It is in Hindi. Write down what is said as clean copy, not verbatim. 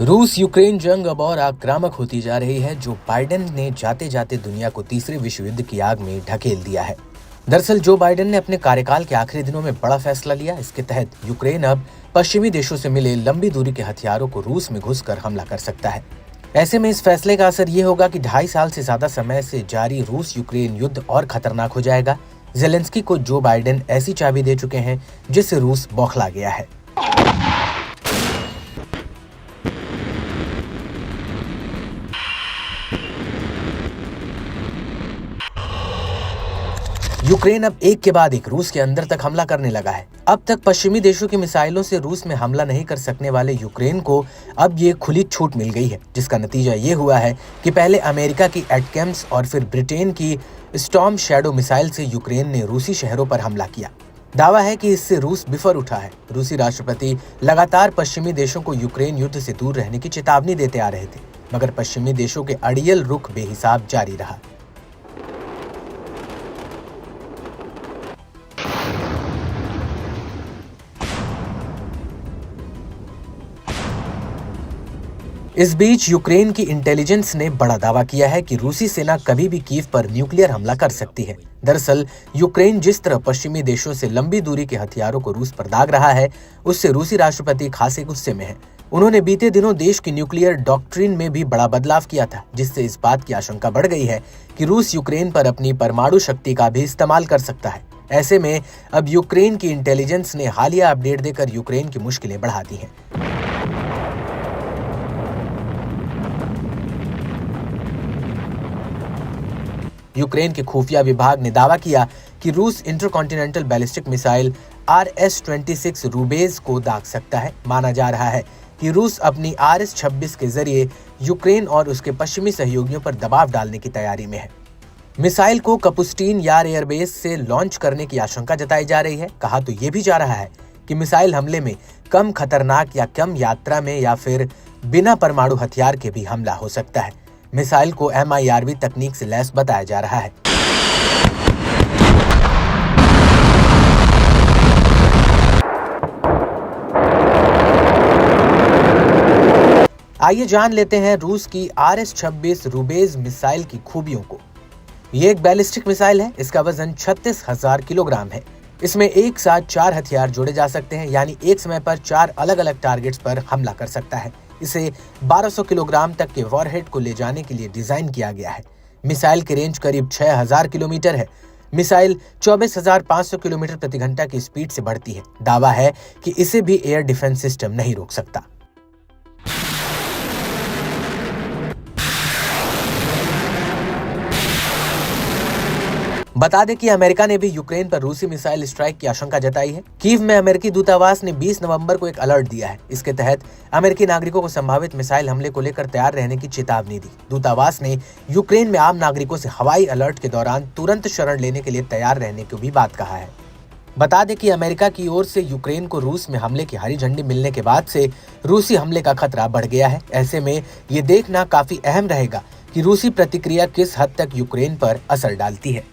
रूस यूक्रेन जंग अब और आक्रामक होती जा रही है, जो बाइडेन ने जाते जाते दुनिया को तीसरे विश्व युद्ध की आग में ढकेल दिया है। दरअसल जो बाइडेन ने अपने कार्यकाल के आखिरी दिनों में बड़ा फैसला लिया। इसके तहत यूक्रेन अब पश्चिमी देशों से मिले लंबी दूरी के हथियारों को रूस में घुसकर हमला कर सकता है। ऐसे में इस फैसले का असर ये होगा कि 2.5 साल से ज्यादा समय से जारी रूस यूक्रेन युद्ध और खतरनाक हो जाएगा। जेलेंस्की को जो बाइडेन ऐसी चाबी दे चुके हैं जिससे रूस बौखला गया है। यूक्रेन अब एक के बाद एक रूस के अंदर तक हमला करने लगा है। अब तक पश्चिमी देशों की मिसाइलों से रूस में हमला नहीं कर सकने वाले यूक्रेन को अब ये खुली छूट मिल गई है, जिसका नतीजा ये हुआ है कि पहले अमेरिका की एटकेम्स और फिर ब्रिटेन की स्टॉर्म शैडो मिसाइल से यूक्रेन ने रूसी शहरों पर हमला किया। दावा है कि इससे रूस बिफर उठा है। रूसी राष्ट्रपति लगातार पश्चिमी देशों को यूक्रेन युद्ध से दूर रहने की चेतावनी देते आ रहे थे, मगर पश्चिमी देशों के अड़ियल रुख बेहिसाब जारी रहा। इस बीच यूक्रेन की इंटेलिजेंस ने बड़ा दावा किया है कि रूसी सेना कभी भी कीव पर न्यूक्लियर हमला कर सकती है। दरअसल यूक्रेन जिस तरह पश्चिमी देशों से लंबी दूरी के हथियारों को रूस पर दाग रहा है, उससे रूसी राष्ट्रपति खासे गुस्से में हैं। उन्होंने बीते दिनों देश की न्यूक्लियर डॉक्ट्रिन में भी बड़ा बदलाव किया था, जिससे इस बात की आशंका बढ़ गई है कि रूस यूक्रेन पर अपनी परमाणु शक्ति का भी इस्तेमाल कर सकता है। ऐसे में अब यूक्रेन की इंटेलिजेंस ने हालिया अपडेट देकर यूक्रेन की मुश्किलें बढ़ा दी हैं। यूक्रेन के खुफिया विभाग ने दावा किया कि रूस इंटरकॉन्टिनेंटल बैलिस्टिक मिसाइल RS-26 रूबेज को दाग सकता है। माना जा रहा है कि रूस अपनी RS-26 के जरिए यूक्रेन और उसके पश्चिमी सहयोगियों पर दबाव डालने की तैयारी में है। मिसाइल को कपुस्टीन यार एयरबेस से लॉन्च करने की आशंका जताई जा रही है। कहा तो ये भी जा रहा है कि मिसाइल हमले में कम खतरनाक या कम यात्रा में या फिर बिना परमाणु हथियार के भी हमला हो सकता है। मिसाइल को MIRV तकनीक से लैस बताया जा रहा है। आइए जान लेते हैं रूस की RS-26 रूबेज मिसाइल की खूबियों को। ये एक बैलिस्टिक मिसाइल है। इसका वजन 36,000 किलोग्राम है। इसमें एक साथ 4 हथियार जोड़े जा सकते हैं, यानी एक समय पर 4 अलग अलग टारगेट्स पर हमला कर सकता है। इसे 1200 किलोग्राम तक के वॉरहेड को ले जाने के लिए डिजाइन किया गया है। मिसाइल की रेंज करीब 6000 किलोमीटर है। मिसाइल 24,500 किलोमीटर प्रति घंटा की स्पीड से बढ़ती है। दावा है कि इसे भी एयर डिफेंस सिस्टम नहीं रोक सकता। बता दें कि अमेरिका ने भी यूक्रेन पर रूसी मिसाइल स्ट्राइक की आशंका जताई है। कीव में अमेरिकी दूतावास ने 20 नवंबर को एक अलर्ट दिया है। इसके तहत अमेरिकी नागरिकों को संभावित मिसाइल हमले को लेकर तैयार रहने की चेतावनी दी। दूतावास ने यूक्रेन में आम नागरिकों से हवाई अलर्ट के दौरान तुरंत शरण लेने के लिए तैयार रहने की भी बात कहा है। बता दें कि अमेरिका की ओर से यूक्रेन को रूस में हमले की हरी झंडी मिलने के बाद से रूसी हमले का खतरा बढ़ गया है। ऐसे में ये देखना काफी अहम रहेगा कि रूसी प्रतिक्रिया किस हद तक यूक्रेन पर असर डालती है।